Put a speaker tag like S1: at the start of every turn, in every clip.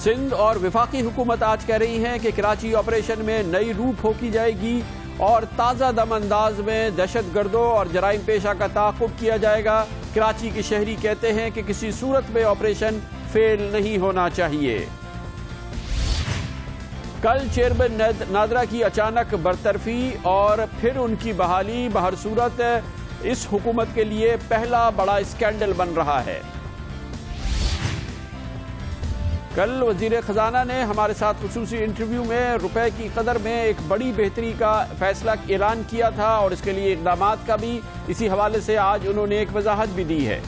S1: سندھ اور وفاقی حکومت آج کہہ رہی ہیں کہ کراچی آپریشن میں نئی روح پھونکی جائے گی اور تازہ دم انداز میں دہشت گردوں اور جرائم پیشہ کا تعاقب کیا جائے گا۔ کراچی کے شہری کہتے ہیں کہ کسی صورت میں آپریشن فیل نہیں ہونا چاہیے۔ کل چیئرمین نادرا کی اچانک برطرفی اور پھر ان کی بحالی بہر صورت اس حکومت کے لیے پہلا بڑا اسکینڈل بن رہا ہے۔ کل وزیر خزانہ نے ہمارے ساتھ خصوصی انٹرویو میں روپے کی قدر میں ایک بڑی بہتری کا فیصلہ اعلان کیا تھا اور اس کے لیے اقدامات کا بھی اسی حوالے سے آج انہوں نے ایک وضاحت بھی دی ہے۔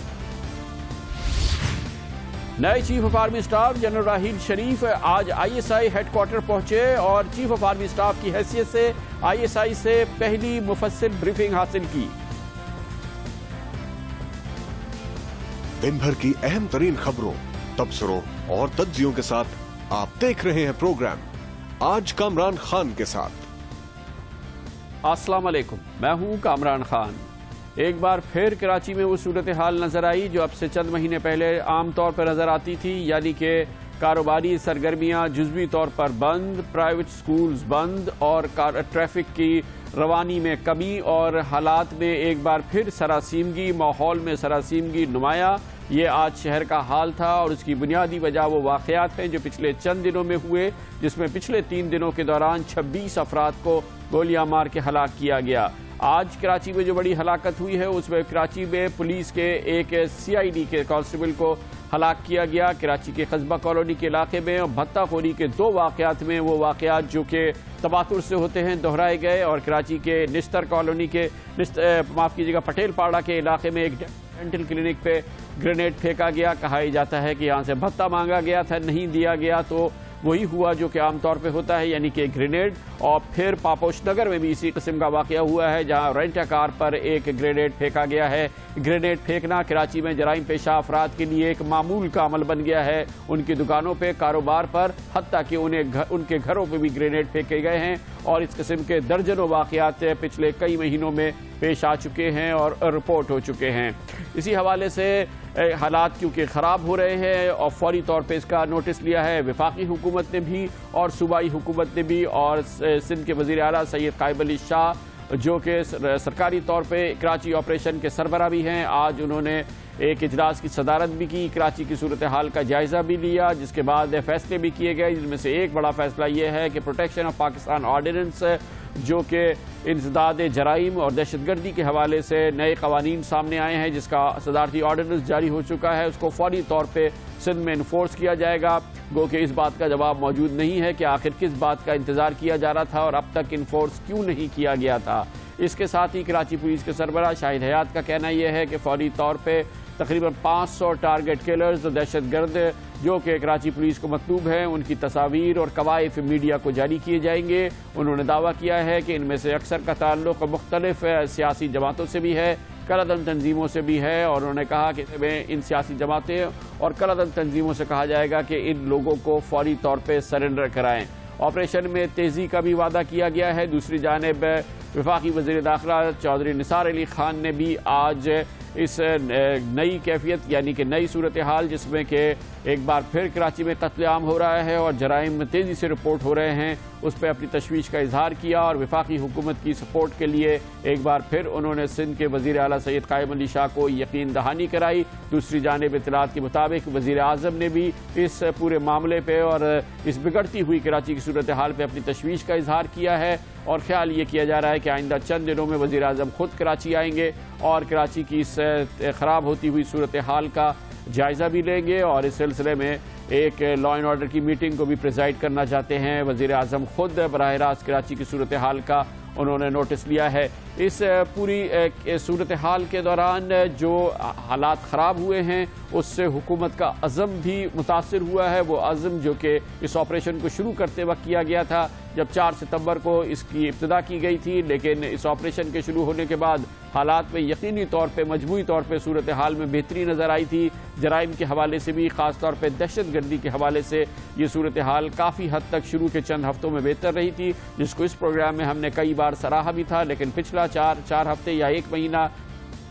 S1: نئے chief of army staff general Raheel Sharif آج I S I headquarter پہنچے اور چیف آف آرمی اسٹاف کی حیثیت سے آئی ایس آئی سے پہلی مفصل بریفنگ حاصل کی۔
S2: دن بھر کی اہم ترین خبروں، تبصروں اور تجزیوں کے ساتھ آپ دیکھ رہے ہیں پروگرام آج کامران خان کے ساتھ۔
S1: السلام علیکم، میں ہوں کامران خان۔ ایک بار پھر کراچی میں وہ صورتحال نظر آئی جو اب سے چند مہینے پہلے عام طور پر نظر آتی تھی، یعنی کہ کاروباری سرگرمیاں جزوی طور پر بند، پرائیویٹ سکولز بند اور ٹریفک کی روانی میں کمی اور حالات میں ایک بار پھر سراسیمگی، ماحول میں سراسیمگی نمایاں۔ یہ آج شہر کا حال تھا اور اس کی بنیادی وجہ وہ واقعات ہیں جو پچھلے چند دنوں میں ہوئے، جس میں پچھلے 3 دنوں کے دوران 26 افراد کو گولیاں مار کے ہلاک کیا گیا۔ آج کراچی میں جو بڑی ہلاکت ہوئی ہے اس میں کراچی میں پولیس کے ایک سی آئی ڈی کے کانسٹیبل کو ہلاک کیا گیا۔ کراچی کے قصبہ کالونی کے علاقے میں بھتہ خوری کے 2 واقعات میں وہ واقعات جو کہ تباتر سے ہوتے ہیں دہرائے گئے، اور کراچی کے نشتر کالونی کے پٹیل پاڑا کے علاقے میں ایک ڈینٹل کلینک پہ گرینیڈ پھینکا گیا۔ کہا جاتا ہے کہ یہاں سے بھتہ مانگا گیا تھا، نہیں دیا گیا تو وہی ہوا جو کہ عام طور پہ ہوتا ہے، یعنی کہ گرینیڈ۔ اور پھر پاپوش نگر میں بھی اسی قسم کا واقعہ ہوا ہے جہاں رینٹ کار پر ایک گرینیڈ پھینکا گیا ہے۔ گرینیڈ پھینکنا کراچی میں جرائم پیشہ افراد کے لیے ایک معمول کا عمل بن گیا ہے، ان کی دکانوں پہ، کاروبار پر، حتیٰ کہ ان کے گھروں پہ بھی گرینیڈ پھینکے گئے ہیں، اور اس قسم کے درجنوں واقعات پچھلے کئی مہینوں میں پیش آ چکے ہیں اور رپورٹ ہو چکے ہیں۔ اسی حوالے سے حالات کیونکہ خراب ہو رہے ہیں اور فوری طور پہ اس کا نوٹس لیا ہے وفاقی حکومت نے بھی اور صوبائی حکومت نے بھی، اور سندھ کے وزیر اعلیٰ سید قائم علی شاہ جو کہ سرکاری طور پہ کراچی آپریشن کے سربراہ بھی ہیں، آج انہوں نے ایک اجلاس کی صدارت بھی کی، کراچی کی صورتحال کا جائزہ بھی لیا، جس کے بعد فیصلے بھی کیے گئے، جن میں سے ایک بڑا فیصلہ یہ ہے کہ پروٹیکشن آف پاکستان آرڈیننس جو کہ انسداد جرائم اور دہشت گردی کے حوالے سے نئے قوانین سامنے آئے ہیں، جس کا صدارتی آرڈیننس جاری ہو چکا ہے، اس کو فوری طور پہ سندھ میں انفورس کیا جائے گا۔ گو کہ اس بات کا جواب موجود نہیں ہے کہ آخر کس بات کا انتظار کیا جا رہا تھا اور اب تک انفورس کیوں نہیں کیا گیا تھا۔ اس کے ساتھ ہی کراچی پولیس کے سربراہ شاہد حیات کا کہنا یہ ہے کہ فوری طور پہ تقریباً 500 ٹارگٹ کلرز دہشت گرد جو کہ کراچی پولیس کو مطلوب ہیں، ان کی تصاویر اور قوائف میڈیا کو جاری کیے جائیں گے۔ انہوں نے دعویٰ کیا ہے کہ ان میں سے اکثر کا تعلق مختلف سیاسی جماعتوں سے بھی ہے، کالعدم تنظیموں سے بھی ہے، اور انہوں نے کہا کہ ان سیاسی جماعتیں اور کالعدم تنظیموں سے کہا جائے گا کہ ان لوگوں کو فوری طور پہ سرنڈر کرائیں۔ آپریشن میں تیزی کا بھی وعدہ کیا گیا ہے۔ دوسری جانب وفاقی وزیر داخلہ چودھری نثار علی خان نے بھی آج اس نئی کیفیت یعنی کہ نئی صورتحال جس میں کہ ایک بار پھر کراچی میں قتل عام ہو رہا ہے اور جرائم تیزی سے رپورٹ ہو رہے ہیں، اس پہ اپنی تشویش کا اظہار کیا اور وفاقی حکومت کی سپورٹ کے لیے ایک بار پھر انہوں نے سندھ کے وزیر اعلیٰ سید قائم علی شاہ کو یقین دہانی کرائی۔ دوسری جانب اطلاعات کے مطابق وزیر اعظم نے بھی اس پورے معاملے پہ اور اس بگڑتی ہوئی کراچی کی صورتحال پہ اپنی تشویش کا اظہار کیا ہے، اور خیال یہ کیا جا رہا ہے کہ آئندہ چند دنوں میں وزیر اعظم خود کراچی آئیں گے اور کراچی کی اس خراب ہوتی ہوئی صورتحال کا جائزہ بھی لیں گے، اور اس سلسلے میں ایک لا اینڈ آرڈر کی میٹنگ کو بھی پریزائڈ کرنا چاہتے ہیں۔ وزیر اعظم خود براہ راست کراچی کی صورتحال کا انہوں نے نوٹس لیا ہے۔ اس پوری صورتحال کے دوران جو حالات خراب ہوئے ہیں اس سے حکومت کا عزم بھی متاثر ہوا ہے، وہ عزم جو کہ اس آپریشن کو شروع کرتے وقت کیا گیا تھا جب 4 ستمبر کو اس کی ابتدا کی گئی تھی، لیکن اس آپریشن کے شروع ہونے کے بعد حالات میں یقینی طور پہ مجموعی طور پہ صورتحال میں بہتری نظر آئی تھی۔ جرائم کے حوالے سے بھی، خاص طور پہ دہشت گردی کے حوالے سے یہ صورتحال کافی حد تک شروع کے چند ہفتوں میں بہتر رہی تھی، جس کو اس پروگرام میں ہم نے کئی بار سراہا بھی تھا، لیکن پچھلا 4 ہفتے یا 1 مہینہ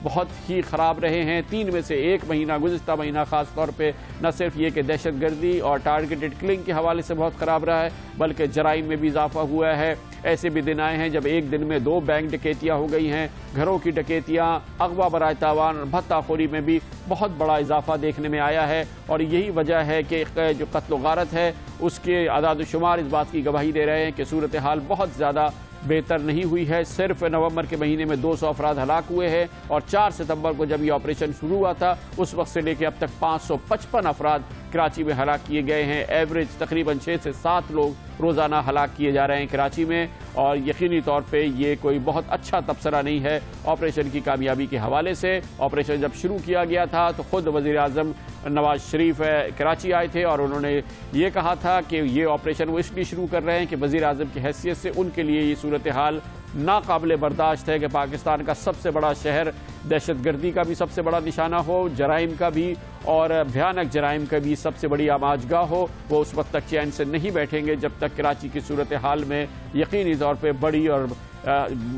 S1: بہت ہی خراب رہے ہیں۔ 3 میں سے 1 مہینہ گزشتہ مہینہ خاص طور پہ نہ صرف یہ کہ دہشت گردی اور ٹارگیٹڈ کلنگ کے حوالے سے بہت خراب رہا ہے، بلکہ جرائم میں بھی اضافہ ہوا ہے۔ ایسے بھی دن آئے ہیں جب ایک دن میں 2 بینک ڈکیتیاں ہو گئی ہیں، گھروں کی ڈکیتیاں، اغوا برائے تاوان اور بھتہ خوری میں بھی بہت بڑا اضافہ دیکھنے میں آیا ہے، اور یہی وجہ ہے کہ جو قتل و غارت ہے اس کے اعداد و شمار اس بات کی گواہی دے رہے ہیں کہ صورتحال بہت زیادہ بہتر نہیں ہوئی ہے۔ صرف نومبر کے مہینے میں 200 افراد ہلاک ہوئے ہیں، اور 4 ستمبر کو جب یہ آپریشن شروع ہوا تھا اس وقت سے لے کے اب تک 555 افراد کراچی میں ہلاک کیے گئے ہیں۔ ایوریج تقریباً 6 سے 7 لوگ روزانہ ہلاک کیے جا رہے ہیں کراچی میں، اور یقینی طور پہ یہ کوئی بہت اچھا تبصرہ نہیں ہے آپریشن کی کامیابی کے حوالے سے۔ آپریشن جب شروع کیا گیا تھا تو خود وزیر اعظم نواز شریف کراچی آئے تھے، اور انہوں نے یہ کہا تھا کہ یہ آپریشن وہ اس لیے شروع کر رہے ہیں کہ وزیر اعظم کی حیثیت سے ان کے لیے یہ صورتحال ناقابل برداشت ہے کہ پاکستان کا سب سے بڑا شہر دہشت گردی کا بھی سب سے بڑا نشانہ ہو، جرائم کا بھی اور بھیانک جرائم کا بھی سب سے بڑی آماج گاہ ہو۔ وہ اس وقت تک چین سے نہیں بیٹھیں گے جب تک کراچی کی صورتحال میں یقینی طور پہ بڑی اور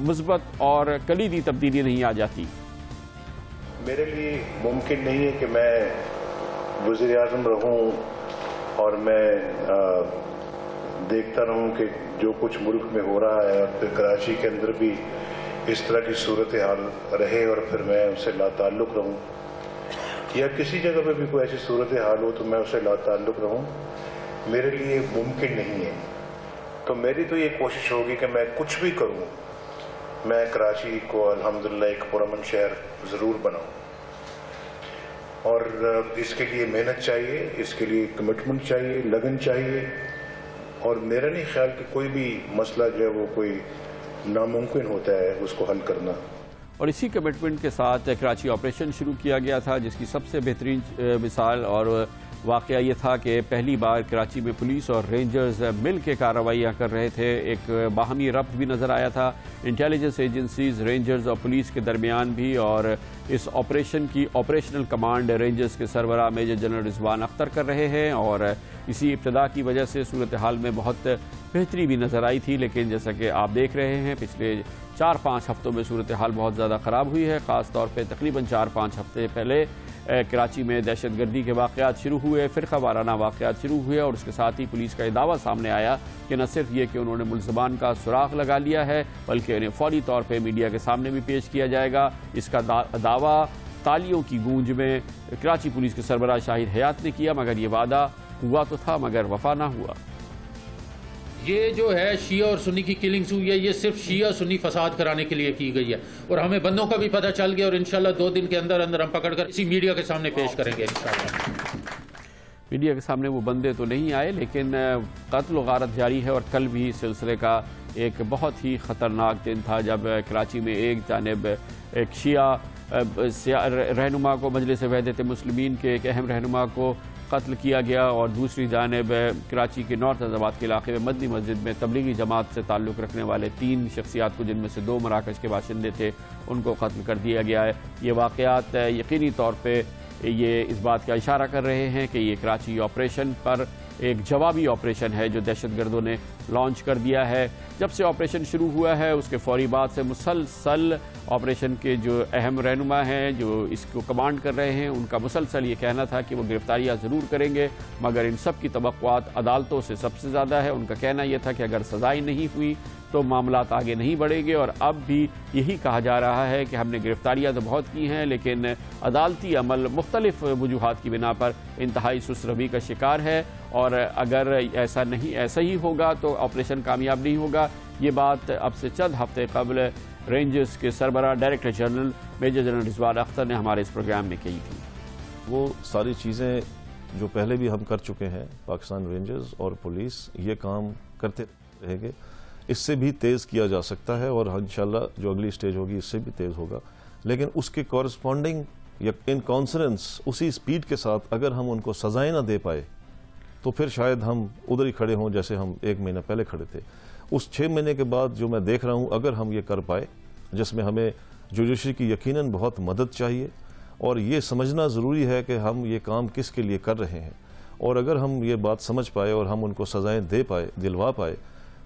S1: مثبت اور کلیدی تبدیلی نہیں آ جاتی۔
S3: میرے لیے ممکن نہیں ہے کہ میں وزیر اعظم رہوں اور میں دیکھتا رہوں کہ جو کچھ ملک میں ہو رہا ہے اور پھر کراچی کے اندر بھی اس طرح کی صورتحال رہے اور پھر میں اس سے لا تعلق رہوں، یا کسی جگہ پہ بھی کوئی ایسی صورتحال ہو تو میں اس سے لا تعلق رہوں، میرے لیے ممکن نہیں ہے۔ تو میری تو یہ کوشش ہوگی کہ میں کچھ بھی کروں، میں کراچی کو الحمدللہ ایک پرامن شہر ضرور بناؤں، اور اس کے لیے محنت چاہیے، اس کے لیے کمٹمنٹ چاہیے، لگن چاہیے، اور میرا نہیں خیال کہ کوئی بھی مسئلہ جو ہے وہ کوئی ناممکن ہوتا ہے اس کو حل کرنا۔
S1: اور اسی کمٹمنٹ کے ساتھ کراچی آپریشن شروع کیا گیا تھا، جس کی سب سے بہترین مثال اور واقعہ یہ تھا کہ پہلی بار کراچی میں پولیس اور رینجرز مل کے کارروائیاں کر رہے تھے۔ ایک باہمی ربط بھی نظر آیا تھا انٹیلیجنس ایجنسیز، رینجرز اور پولیس کے درمیان بھی، اور اس آپریشن کی آپریشنل کمانڈ رینجرز کے سربراہ میجر جنرل رضوان اختر کر رہے ہیں، اور اسی ابتدا کی وجہ سے صورتحال میں بہت بہتری بھی نظر آئی تھی، لیکن جیسا کہ آپ دیکھ رہے ہیں پچھلے 4-5 ہفتوں میں صورتحال بہت زیادہ خراب ہوئی ہے۔ خاص طور پہ تقریباً 4-5 ہفتے پہلے کراچی میں دہشت گردی کے واقعات شروع ہوئے، فرقہ وارانہ واقعات شروع ہوئے، اور اس کے ساتھ ہی پولیس کا یہ دعویٰ سامنے آیا کہ نہ صرف یہ کہ انہوں نے ملزمان کا سراغ لگا لیا ہے بلکہ انہیں فوری طور پہ میڈیا کے سامنے بھی پیش کیا جائے گا۔ اس کا دعویٰ تالیوں کی گونج میں کراچی پولیس کے سربراہ شاہد حیات نے کیا، مگر یہ وعدہ ہوا تو تھا مگر وفا نہ ہوا۔
S4: یہ جو ہے شیعہ اور سنی کی کلنگز ہوئی ہے، یہ صرف شیعہ سنی فساد کرانے کے لیے کی گئی ہے، اور ہمیں بندوں کا بھی پتہ چل گیا، اور انشاءاللہ 2 دن کے اندر اندر ہم پکڑ کر اسی میڈیا کے سامنے پیش کریں گے انشاءاللہ۔
S1: میڈیا کے سامنے وہ بندے تو نہیں آئے، لیکن قتل و غارت جاری ہے، اور کل بھی سلسلے کا ایک بہت ہی خطرناک دن تھا جب کراچی میں ایک جانب ایک شیعہ رہنما کو، مجلس وحدت مسلمین کے ایک اہم رہنما کو قتل کیا گیا، اور دوسری جانب کراچی کے نارتھ عزاباد کے علاقے میں مدنی مسجد میں تبلیغی جماعت سے تعلق رکھنے والے 3 شخصیات کو، جن میں سے 2 مراکش کے باشندے تھے، ان کو قتل کر دیا گیا ہے۔ یہ واقعات یقینی طور پہ یہ اس بات کا اشارہ کر رہے ہیں کہ یہ کراچی آپریشن پر ایک جوابی آپریشن ہے جو دہشت گردوں نے لانچ کر دیا ہے۔ جب سے آپریشن شروع ہوا ہے اس کے فوری بعد سے مسلسل آپریشن کے جو اہم رہنما ہیں جو اس کو کمانڈ کر رہے ہیں، ان کا مسلسل یہ کہنا تھا کہ وہ گرفتاریاں ضرور کریں گے، مگر ان سب کی توقعات عدالتوں سے سب سے زیادہ ہے۔ ان کا کہنا یہ تھا کہ اگر سزائیں نہیں ہوئی تو معاملات آگے نہیں بڑھیں گے، اور اب بھی یہی کہا جا رہا ہے کہ ہم نے گرفتاریاں تو بہت کی ہیں، لیکن عدالتی عمل مختلف وجوہات کی بنا پر انتہائی سست روی کا شکار ہے، اور اگر ایسا ہی ہوگا تو آپریشن کامیاب نہیں ہوگا۔ یہ بات اب سے چند ہفتے قبل رینجرز کے سربراہ ڈائریکٹر جنرل میجر جنرل رضوان اختر نے ہمارے اس پروگرام میں کہی تھی۔
S5: وہ ساری چیزیں جو پہلے بھی ہم کر چکے ہیں، پاکستان رینجرز اور پولیس یہ کام کرتے رہیں گے، اس سے بھی تیز کیا جا سکتا ہے، اور انشاءاللہ جو اگلی سٹیج ہوگی اس سے بھی تیز ہوگا، لیکن اس کے کورسپونڈنگ یا ان کانسننس اسی سپیڈ کے ساتھ اگر ہم ان کو سزائیں نہ دے پائے تو پھر شاید ہم ادھر ہی کھڑے ہوں جیسے ہم 1 مہینہ پہلے کھڑے تھے۔ اس 6 مہینے کے بعد جو میں دیکھ رہا ہوں، اگر ہم یہ کر پائے، جس میں ہمیں جوڈیشری کی یقیناً بہت مدد چاہیے، اور یہ سمجھنا ضروری ہے کہ ہم یہ کام کس کے لیے کر رہے ہیں، اور اگر ہم یہ بات سمجھ پائے اور ہم ان کو سزائیں دے پائے، دلوا پائے،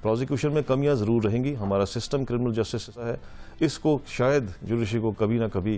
S5: پروزیکیوشن میں کمیاں ضرور رہیں گی، ہمارا سسٹم کرمنل جسٹس ہے، اس کو شاید جوڈیشری کو کبھی نہ کبھی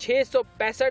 S6: 665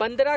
S6: 15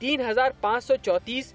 S6: 3,534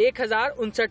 S6: 1059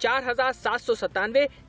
S6: 4,797,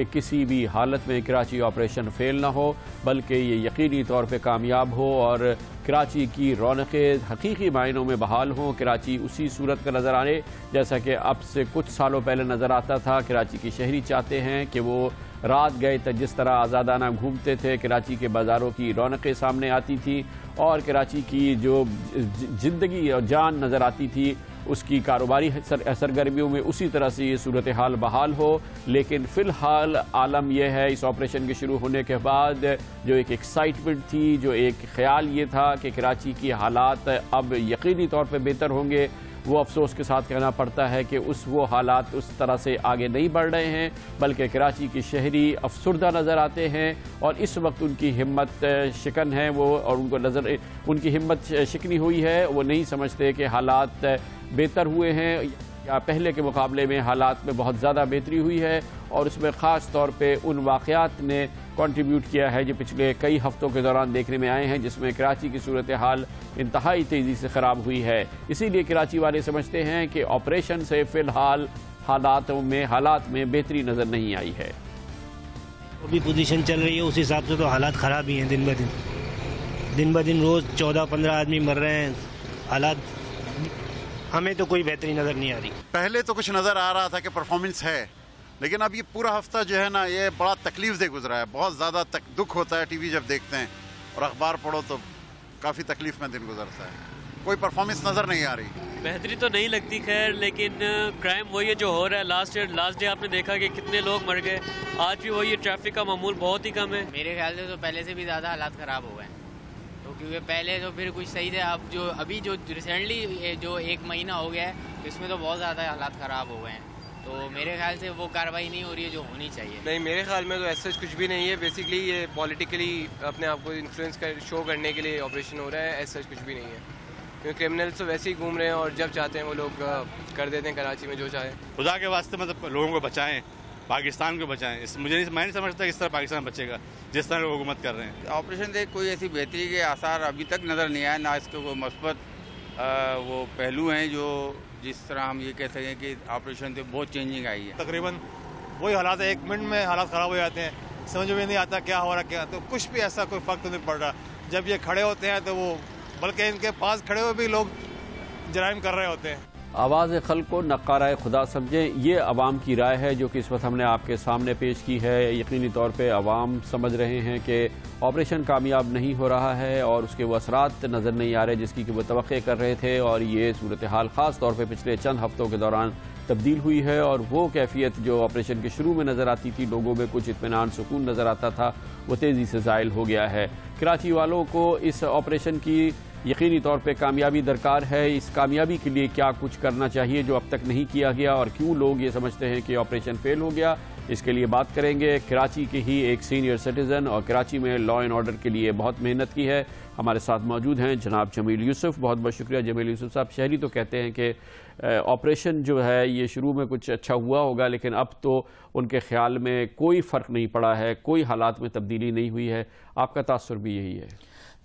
S1: کہ کسی بھی حالت میں کراچی آپریشن فیل نہ ہو، بلکہ یہ یقینی طور پہ کامیاب ہو اور کراچی کی رونقیں حقیقی معنوں میں بحال ہوں، کراچی اسی صورت کا نظر آنے جیسا کہ اب سے کچھ سالوں پہلے نظر آتا تھا۔ کراچی کی شہری چاہتے ہیں کہ وہ رات گئے جس طرح آزادانہ گھومتے تھے، کراچی کے بازاروں کی رونقیں سامنے آتی تھی اور کراچی کی جو زندگی اور جان نظر آتی تھی اس کی کاروباری سرگرمیوں میں اسی طرح سے یہ صورتحال بحال ہو۔ لیکن فی الحال عالم یہ ہے اس آپریشن کے شروع ہونے کے بعد جو ایک ایکسائٹمنٹ تھی، جو ایک خیال یہ تھا کہ کراچی کی حالات اب یقینی طور پہ بہتر ہوں گے، وہ افسوس کے ساتھ کہنا پڑتا ہے کہ وہ حالات اس طرح سے آگے نہیں بڑھ رہے ہیں، بلکہ کراچی کی شہری افسردہ نظر آتے ہیں اور اس وقت ان کی ہمت شکن ہے وہ، اور ان کی ہمت شکنی ہوئی ہے، وہ نہیں سمجھتے کہ حالات بہتر ہوئے ہیں یا پہلے کے مقابلے میں حالات میں بہت زیادہ بہتری ہوئی ہے، اور اس میں خاص طور پہ ان واقعات نے کنٹریبیوٹ کیا ہے جو پچھلے کئی ہفتوں کے دوران دیکھنے میں آئے ہیں، جس میں کراچی کی صورتحال انتہائی تیزی سے خراب ہوئی ہے۔ اسی لیے کراچی والے سمجھتے ہیں کہ آپریشن سے فی الحال حالات میں بہتری نظر نہیں آئی ہے۔
S7: ابھی پوزیشن چل رہی ہے اس حساب سے تو حالات خراب ہی ہیں، دن بہ دن روز 14-15 آدمی مر رہے ہیں، حالات ہمیں تو کوئی بہتری نظر نہیں آ رہی۔
S8: پہلے تو کچھ نظر آ رہا تھا کہ پرفارمنس ہے، لیکن اب یہ پورا ہفتہ جو ہے نا یہ بڑا تکلیف دہ گزرا ہے، بہت زیادہ دکھ ہوتا ہے ٹی وی جب دیکھتے ہیں اور اخبار پڑھو تو کافی تکلیف میں دن گزرتا ہے، کوئی پرفارمنس نظر نہیں آ رہی۔
S9: بہتری تو نہیں لگتی خیر، لیکن کرائم وہی ہے جو ہو رہا ہے۔ لاسٹ ڈے آپ نے دیکھا کہ کتنے لوگ مر گئے، آج بھی وہی ہے، ٹریفک کا معمول بہت ہی کم ہے۔
S10: میرے خیال سے تو پہلے سے بھی زیادہ حالات خراب ہو گئے ہیں، تو کیونکہ پہلے تو پھر کچھ صحیح تھے، اب جو ریسنٹلی جو 1 مہینہ ہو گیا ہے اس میں تو بہت زیادہ حالات خراب ہو گئے ہیں، تو میرے خیال سے وہ کارروائی نہیں ہو رہی ہے جو ہونی چاہیے۔
S11: نہیں، میرے خیال میں تو ایسا کچھ بھی نہیں ہے، بیسکلی یہ پولیٹیکلی اپنے آپ کو انفلوئنس شو کرنے کے لیے آپریشن ہو رہا ہے، ایسا کچھ بھی نہیں ہے، کیونکہ کرمنلز تو ویسے ہی گھوم رہے ہیں اور جب چاہتے ہیں وہ لوگ کر دیتے ہیں کراچی میں جو چاہے۔
S12: خدا کے واسطے مطلب لوگوں کو بچائیں، پاکستان کو بچائیں، میں نہیں سمجھتا کہ اس طرح پاکستان بچے گا جس طرح لوگ حکومت کر رہے ہیں۔
S13: آپریشن سے کوئی ایسی بہتری کے آثار ابھی تک نظر نہیں آئے، نہ اس کے کوئی مثبت وہ پہلو ہیں جو جس طرح ہم یہ کہہ سکیں کہ آپریشن سے بہت چینجنگ آئی ہے۔
S14: تقریباً وہی حالات 1 منٹ میں حالات خراب ہو جاتے ہیں، سمجھ میں نہیں آتا کیا ہو رہا کیا، تو کچھ بھی ایسا کوئی فرق تو نہیں پڑ رہا۔ جب یہ کھڑے ہوتے ہیں تو وہ بلکہ ان کے پاس کھڑے ہوئے بھی لوگ جرائم کر رہے ہوتے ہیں۔
S1: آواز خلق کو نقارۂ خدا سمجھیں، یہ عوام کی رائے ہے جو کہ اس وقت ہم نے آپ کے سامنے پیش کی ہے۔ یقینی طور پہ عوام سمجھ رہے ہیں کہ آپریشن کامیاب نہیں ہو رہا ہے اور اس کے وہ اثرات نظر نہیں آ رہے جس کی کہ وہ توقع کر رہے تھے، اور یہ صورتحال خاص طور پہ پچھلے چند ہفتوں کے دوران تبدیل ہوئی ہے، اور وہ کیفیت جو آپریشن کے شروع میں نظر آتی تھی، لوگوں میں کچھ اطمینان سکون نظر آتا تھا، وہ تیزی سے زائل ہو گیا ہے۔ کراچی والوں کو اس آپریشن کی یقینی طور پہ کامیابی درکار ہے۔ اس کامیابی کے لیے کیا کچھ کرنا چاہیے جو اب تک نہیں کیا گیا، اور کیوں لوگ یہ سمجھتے ہیں کہ آپریشن فیل ہو گیا، اس کے لیے بات کریں گے۔ کراچی کے ہی ایک سینئر سٹیزن اور کراچی میں لا اینڈ آرڈر کے لیے بہت محنت کی ہے، ہمارے ساتھ موجود ہیں جناب جمیل یوسف۔ بہت بہت شکریہ جمیل یوسف صاحب۔ شہری تو کہتے ہیں کہ آپریشن جو ہے یہ شروع میں کچھ اچھا ہوا ہوگا، لیکن اب تو ان کے خیال میں کوئی فرق نہیں پڑا ہے، کوئی حالات میں تبدیلی نہیں ہوئی ہے، آپ کا تاثر بھی یہی ہے؟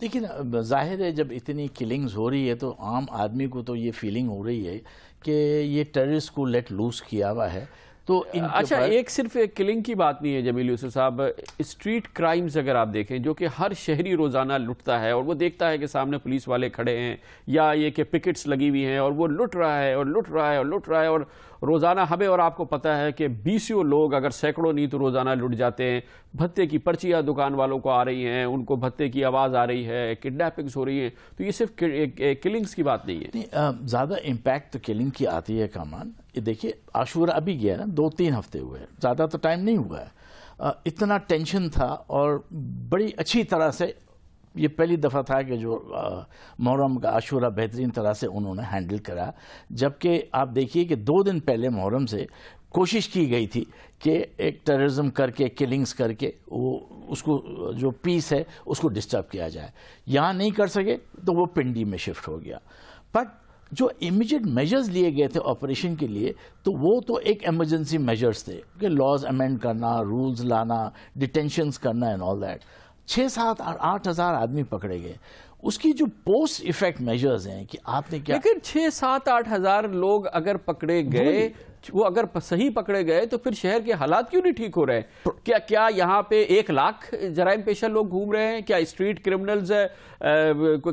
S15: لیکن ظاہر ہے جب اتنی کلنگز ہو رہی ہے تو عام آدمی کو تو یہ فیلنگ ہو رہی ہے کہ یہ ٹیررسٹ کو لیٹ لوز کیا ہوا ہے۔ تو
S1: اچھا، ایک صرف ایک کلنگ کی بات نہیں ہے جمیل یوسف صاحب، اسٹریٹ کرائمز اگر آپ دیکھیں جو کہ ہر شہری روزانہ لٹتا ہے اور وہ دیکھتا ہے کہ سامنے پولیس والے کھڑے ہیں یا یہ کہ پکٹس لگی ہوئی ہیں اور وہ لٹ رہا ہے اور لٹ رہا ہے اور لٹ رہا ہے، اور روزانہ ہمیں اور آپ کو پتہ ہے کہ 20 لوگ اگر سینکڑوں نہیں تو روزانہ لٹ جاتے ہیں، بھتے کی پرچیاں دکان والوں کو آ رہی ہیں، ان کو بھتے کی آواز آ رہی ہے، کڈنیپنگز ہو رہی ہیں، تو یہ صرف کلنگز کی بات نہیں ہے۔
S15: زیادہ امپیکٹ تو کلنگ کی آتی ہے کامان۔ یہ دیکھیے عاشورہ ابھی گیا نا، 2-3 ہفتے ہوئے، زیادہ تو ٹائم نہیں ہوا ہے۔ اتنا ٹینشن تھا اور بڑی اچھی طرح سے یہ پہلی دفعہ تھا کہ جو محرم کا عاشورہ بہترین طرح سے انہوں نے ہینڈل کرا، جبکہ آپ دیکھیے کہ 2 دن پہلے محرم سے کوشش کی گئی تھی کہ ایک ٹیررزم کر کے، کلنگز کر کے وہ اس کو جو پیس ہے اس کو ڈسٹرب کیا جائے۔ یہاں نہیں کر سکے تو وہ پنڈی میں شفٹ ہو گیا، بٹ جو امیجیٹ میجرز لیے گئے تھے آپریشن کے لیے تو وہ تو ایک ایمرجنسی میجرز تھے کہ لاز امینڈ کرنا، رولز لانا، ڈیٹینشنز کرنا اینڈ آل دیٹ۔ 6-7-8 ہزار آدمی پکڑے گئے۔ اس کی جو پوسٹ ایفیکٹ میجرز ہیں کہ آپ نے کیا،
S1: لیکن 6-7-8 ہزار لوگ اگر پکڑے گئے وہ اگر صحیح پکڑے گئے تو پھر شہر کے حالات کیوں نہیں ٹھیک ہو رہے ہیں؟ کیا یہاں پہ 1 لاکھ جرائم پیشہ لوگ گھوم رہے ہیں؟ کیا اسٹریٹ کرمنلز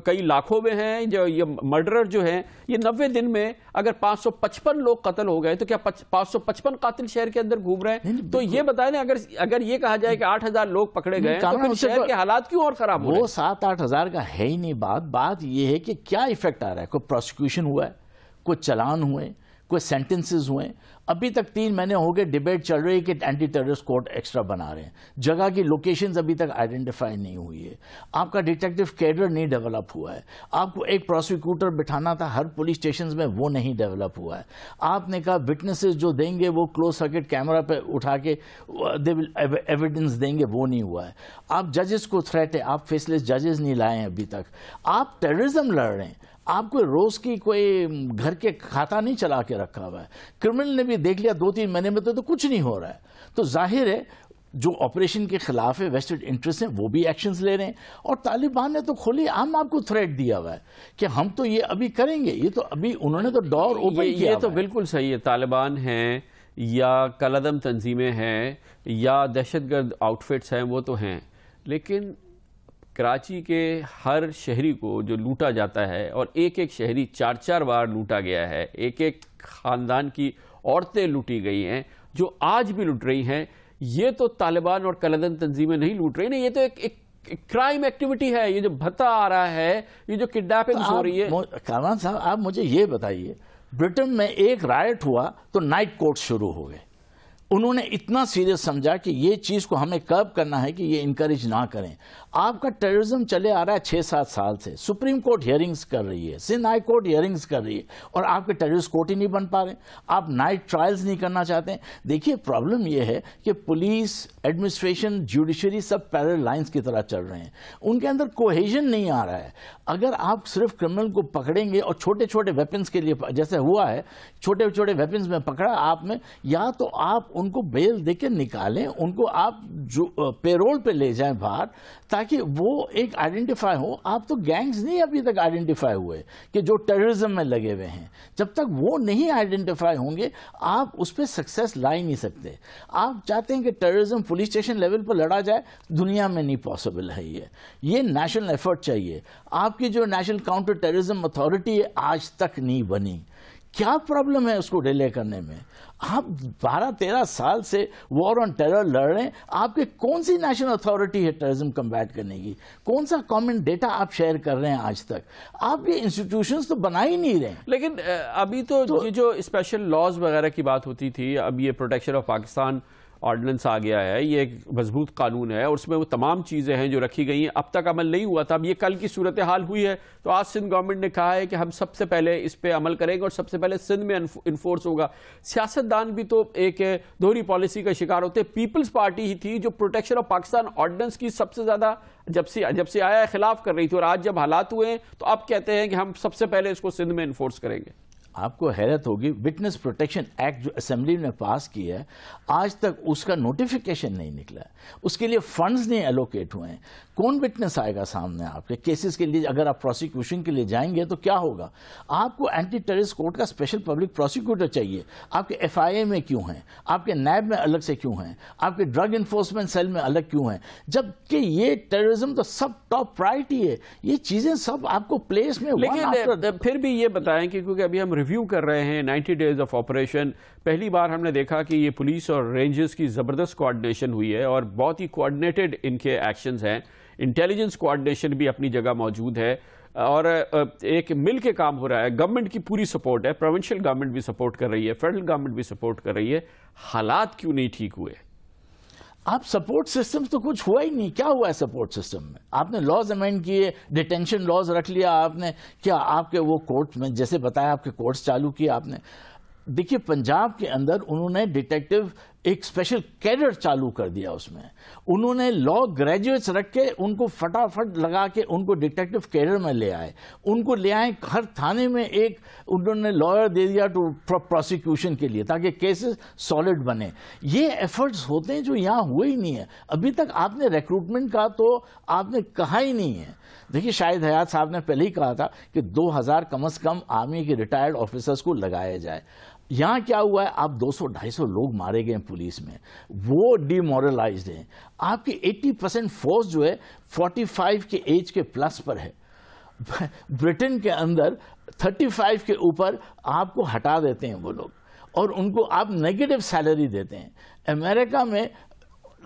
S1: کئی لاکھوں میں ہیں؟ جو یہ مرڈرر جو ہیں، یہ 90 دن میں اگر 555 لوگ قتل ہو گئے تو کیا 555 قاتل شہر کے اندر گھوم رہے ہیں؟ تو یہ بتائیں نا، اگر یہ کہا جائے کہ 8,000 لوگ پکڑے گئے تو پھر شہر کے حالات کیوں اور خراب ہو رہے ہیں؟
S15: وہ 7-8 ہزار کا ہے ہی نہیں بات یہ ہے کہ کیا ایفیکٹ آ رہا ہے. کوئی پروسیکیوشن ہوا ہے، کوئی چلان ہوئے، کوئی سینٹنسز ہوئے. ابھی تک 3 مہینے ہو گئے ڈیبیٹ چل رہی ہے کہ اینٹی ٹیررسٹ کورٹ ایکسٹرا بنا رہے ہیں. جگہ کی لوکیشنز ابھی تک آئیڈینٹیفائی نہیں ہوئی ہے. آپ کا ڈیٹیکٹیو کیڈر نہیں ڈیولپ ہوا ہے. آپ کو ایک پروسیکیوٹر بٹھانا تھا ہر پولیس اسٹیشنز میں، وہ نہیں ڈیولپ ہوا ہے. آپ نے کہا وٹنسز جو دیں گے وہ کلوز سرکٹ کیمرہ پہ اٹھا کے ایویڈنس دیں گے، وہ نہیں ہوا ہے. آپ ججز کو تھریٹ ہے، آپ فیس لیس ججز نہیں لائے ہیں ابھی تک. آپ ٹیررزم لڑ رہے ہیں، آپ کو روز کی کوئی گھر کے کھاتا نہیں چلا کے رکھا ہوا ہے. کرمنل نے بھی دیکھ لیا 2-3 مہینے میں تو کچھ نہیں ہو رہا ہے. تو ظاہر ہے جو آپریشن کے خلاف ہے ویسٹڈ انٹرسٹ ہیں وہ بھی ایکشنز لے رہے ہیں. اور طالبان نے تو کھلی عام آپ کو تھریٹ دیا ہوا ہے کہ ہم تو یہ ابھی کریں گے. یہ تو ابھی انہوں نے تو ڈور اوپن کیا.
S1: یہ تو بالکل صحیح ہے. طالبان ہیں یا کالعدم تنظیمیں ہیں یا دہشت گرد آؤٹ فٹس ہیں، وہ تو ہیں، لیکن کراچی کے ہر شہری کو جو لوٹا جاتا ہے، اور ایک شہری 4 بار لوٹا گیا ہے، ایک خاندان کی عورتیں لوٹی گئی ہیں جو آج بھی لوٹ رہی ہیں. یہ تو طالبان اور کالعدم تنظیمیں نہیں لوٹ رہی نا، یہ تو ایک کرائم ایکٹیویٹی ہے. یہ جو بھتا آ رہا ہے، یہ جو کڈنیپنگ ہو رہی ہے.
S15: کامران صاحب آپ مجھے یہ بتائیے، برٹن میں ایک رائٹ ہوا تو نائٹ کورٹ شروع ہو گئے. انہوں نے اتنا سیریس سمجھا کہ یہ چیز کو ہمیں کرب کرنا ہے کہ یہ انکریج نہ کریں. آپ کا ٹیررزم چلے آ رہا ہے 6-7 سال سے. سپریم کورٹ ہیئرنگز کر رہی ہے، سندھ ہائی کورٹ ہیئرنگز کر رہی ہے، اور آپ کے ٹیررسٹ کورٹ ہی نہیں بن پا رہے. آپ نائٹ ٹرائلز نہیں کرنا چاہتے ہیں. دیکھیے پرابلم یہ ہے کہ پولیس، ایڈمنسٹریشن، جوڈیشری سب پیرل لائنز کی طرح چل رہے ہیں. ان کے اندر کوہیژن نہیں آ رہا ہے. اگر آپ صرف کرمنل کو پکڑیں گے اور چھوٹے چھوٹے ویپنز کے لیے جیسے ہوا ہے، چھوٹے چھوٹے ویپنز میں پکڑا آپ میں، یا تو آپ ان کو بیل دے کے نکالیں، ان کو آپ جو پیرول پہ لے جائیں باہر، تاکہ وہ ایک آئیڈینٹیفائی ہو. آپ تو گینگز نہیں ابھی تک آئیڈینٹیفائی ہوئے کہ جو ٹیررزم میں لگے ہوئے ہیں. جب تک وہ نہیں آئیڈینٹیفائی ہوں گے آپ اس پہ سکسیس لا ہی نہیں سکتے. آپ چاہتے ہیں کہ ٹیررزم پولیس اسٹیشن لیول پر لڑا جائے، دنیا میں نہیں پاسبل ہے. یہ نیشنل ایفرٹ چاہیے. آپ کی جو نیشنل کاؤنٹر ٹیررزم اتھارٹی ہے آج تک نہیں بنی. کیا پرابلم ہے اس کو ڈیلے کرنے میں؟ آپ 12-13 سال سے وار آن ٹیرر لڑ رہے ہیں. آپ کے کون سی نیشنل اتھارٹی ہے ٹیررزم کمبیٹ کرنے کی؟ کون سا کامن ڈیٹا آپ شیئر کر رہے ہیں آج تک؟ آپ یہ انسٹیٹیوشنز تو بنا ہی نہیں رہے.
S1: لیکن ابھی تو یہ جو اسپیشل لاز وغیرہ کی بات ہوتی تھی، اب یہ پروٹیکشن آف پاکستان آرڈیننس آ گیا ہے. یہ ایک مضبوط قانون ہے اور اس میں وہ تمام چیزیں ہیں جو رکھی گئی ہیں. اب تک عمل نہیں ہوا تھا. اب یہ کل کی صورتحال ہوئی ہے تو آج سندھ گورنمنٹ نے کہا ہے کہ ہم سب سے پہلے اس پہ عمل کریں گے اور سب سے پہلے سندھ میں انفورس ہوگا. سیاستدان بھی تو ایک دوہری پالیسی کا شکار ہوتے. پیپلز پارٹی ہی تھی جو پروٹیکشن آف پاکستان آرڈیننس کی سب سے زیادہ جب سے آیا ہے خلاف کر رہی تھی، اور آج جب حالات ہوئے ہیں تو اب کہتے ہیں کہ ہم سب سے پہلے اس کو سندھ میں انفورس کریں گے.
S15: آپ کو حیرت ہوگی، وٹنس پروٹیکشن ایکٹ جو اسمبلی نے پاس کیا ہے آج تک اس کا نوٹیفیکیشن نہیں نکلا ہے. اس کے لیے فنڈز نہیں ایلوکیٹ ہوئے ہیں. کون وٹنس آئے گا سامنے آپ کے کیسز کے لیے؟ اگر آپ پروسیکیوشن کے لیے جائیں گے تو کیا ہوگا؟ آپ کو اینٹی ٹیررسٹ کورٹ کا اسپیشل پبلک پروسیکیوٹر چاہیے. آپ کے FIA میں کیوں ہیں؟ آپ کے نیب میں الگ سے کیوں ہیں؟ آپ کے ڈرگ انفورسمنٹ سیل میں الگ کیوں ہیں؟ جبکہ یہ ٹیررزم تو سب ٹاپ پرائرٹی ہے. یہ چیزیں سب آپ کو پلیس میں.
S1: لیکن پھر بھی یہ بتائیں کہ کیونکہ ابھی ہم ریویو کر رہے ہیں 90 ڈیز آف آپریشن، پہلی بار ہم نے دیکھا کہ یہ پولیس اور رینجرز کی زبردست کوآرڈینیشن ہوئی ہے اور بہت ہی کوآرڈینیٹڈ ان کے ایکشنز ہیں. انٹیلیجنس کوآرڈینیشن بھی اپنی جگہ موجود ہے اور ایک مل کے کام ہو رہا ہے. گورنمنٹ کی پوری سپورٹ ہے، پروونشل گورنمنٹ بھی سپورٹ کر رہی ہے، فیڈرل گورنمنٹ بھی سپورٹ کر رہی ہے. حالات کیوں نہیں ٹھیک ہوئے؟
S15: آپ سپورٹ سسٹم تو کچھ ہوا ہی نہیں. کیا ہوا ہے سپورٹ سسٹم میں؟ آپ نے لاز امینڈ کیے، ڈیٹینشن لاز رکھ لیا آپ نے. کیا آپ کے وہ کورٹ میں جیسے بتایا آپ کے کورٹس چالو کیے آپ نے؟ دیکھیے پنجاب کے اندر انہوں نے ڈیٹیکٹیو ایک اسپیشل کیڈر چالو کر دیا. اس میں انہوں نے لا گریجویٹس رکھ کے ان کو فٹافٹ لگا کے ان کو ڈیٹیکٹیو کیڈر میں لے آئے. ان کو لے آئے ہر تھانے میں ایک انہوں نے لائر دے دیا ٹو پروسیکیوشن کے لیے تاکہ کیسز سالڈ بنے. یہ ایفرٹس ہوتے ہیں جو یہاں ہوئے ہی نہیں ہے. ابھی تک آپ نے ریکروٹمنٹ کا تو آپ نے کہا ہی نہیں ہے. دیکھیے شاہد حیات صاحب نے پہلے ہی کہا تھا کہ 2000 کم از کم آرمی کے ریٹائرڈ آفیسرز کو لگایا جائے. یہاں کیا ہوا ہے، آپ 200-250 لوگ مارے گئے ہیں پولیس میں، وہ ڈی مورلائزڈ ہیں. آپ کی 80% فورس جو ہے 45 کے ایج کے پلس پر ہے. برٹن کے اندر 35 کے اوپر آپ کو ہٹا دیتے ہیں وہ لوگ، اور ان کو آپ نیگیٹو سیلری دیتے ہیں. امریکہ میں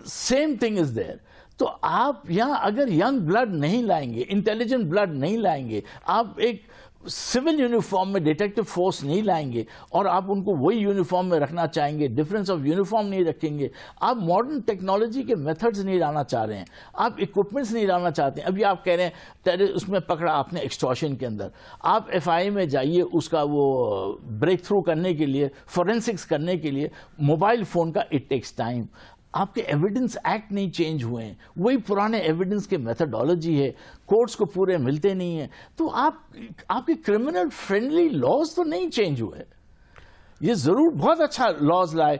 S15: سیم تھنگ از دیئر. تو آپ یہاں اگر ینگ بلڈ نہیں لائیں گے، انٹیلیجنٹ بلڈ نہیں لائیں گے، آپ ایک سول یونیفارم میں ڈیٹیکٹو فورس نہیں لائیں گے، اور آپ ان کو وہی یونیفارم میں رکھنا چاہیں گے، ڈفرینس آف یونیفارم نہیں رکھیں گے، آپ ماڈرن ٹیکنالوجی کے میتھڈز نہیں لانا چاہ رہے ہیں، آپ اکوپمنٹس نہیں لانا چاہتے ہیں. ابھی آپ کہہ رہے ہیں اس میں پکڑا آپ نے ایکسٹورشن کے اندر، آپ ایف آئی میں جائیے، اس کا وہ بریک تھرو کرنے کے لیے، فورینسکس کرنے کے لیے موبائل فون کا اٹ ٹیکس ٹائم. آپ کے ایویڈنس ایکٹ نہیں چینج ہوئے ہیں، وہی پرانے ایویڈنس کے میتھڈالوجی ہے، کورٹس کو پورے ملتے نہیں ہیں. تو آپ کے کرمنل فرینڈلی لاز تو نہیں چینج ہوئے. یہ ضرور بہت اچھا لاز لائے،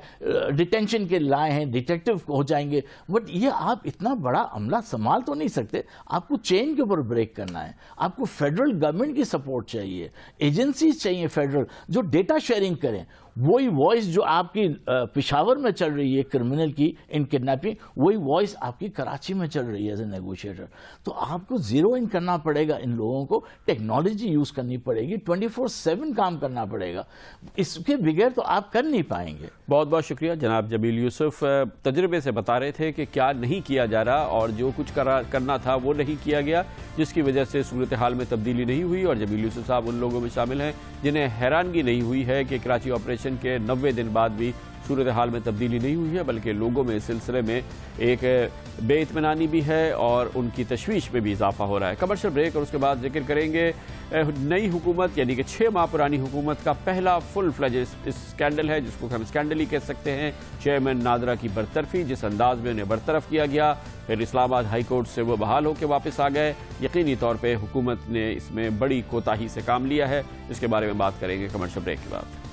S15: ڈیٹینشن کے لائے ہیں، ڈیٹیکٹو ہو جائیں گے، بٹ یہ آپ اتنا بڑا عملہ سنبھال تو نہیں سکتے. آپ کو چین کے اوپر بریک کرنا ہے، آپ کو فیڈرل گورنمنٹ کی سپورٹ چاہیے، ایجنسیز چاہیے فیڈرل جو ڈیٹا شیئرنگ کریں. وہی وائس جو آپ کی پشاور میں چل رہی ہے کرمنل کی ان کڈنیپنگ، وہی وائس آپ کی کراچی میں چل رہی ہے ایز اے نیگوشیٹر. تو آپ کو زیرو ان کرنا پڑے گا، ان لوگوں کو ٹیکنالوجی یوز کرنی پڑے گی، 24/7 کام کرنا پڑے گا. اس کے بغیر تو آپ کر نہیں پائیں گے.
S1: بہت بہت شکریہ جناب جمیل یوسف. تجربے سے بتا رہے تھے کہ کیا نہیں کیا جا رہا، اور جو کچھ کرنا تھا وہ نہیں کیا گیا، جس کی وجہ سے صورتحال میں تبدیلی نہیں ہوئی. اور جمیل یوسف صاحب ان لوگوں میں شامل ہیں جنہیں حیرانگی نہیں ہوئی ہے کہ کراچی آپریشن کے 90 دن بعد بھی صورتحال میں تبدیلی نہیں ہوئی ہے، بلکہ لوگوں میں اس سلسلے میں ایک بے اطمینانی بھی ہے اور ان کی تشویش میں بھی اضافہ ہو رہا ہے. کمرشل بریک، اور اس کے بعد ذکر کریں گے نئی حکومت یعنی کہ 6 ماہ پرانی حکومت کا پہلا فل فلیج اسکینڈل ہے، جس کو ہم اسکینڈل ہی کہہ سکتے ہیں. چیئرمین نادرا کی برطرفی، جس انداز میں انہیں برطرف کیا گیا، پھر اسلام آباد ہائی کورٹ سے وہ بحال ہو کے واپس آ گئے. یقینی طور پہ حکومت نے اس میں بڑی کوتاہی سے کام لیا ہے. اس کے بارے میں بات کریں گے کمرشل بریک کے بعد.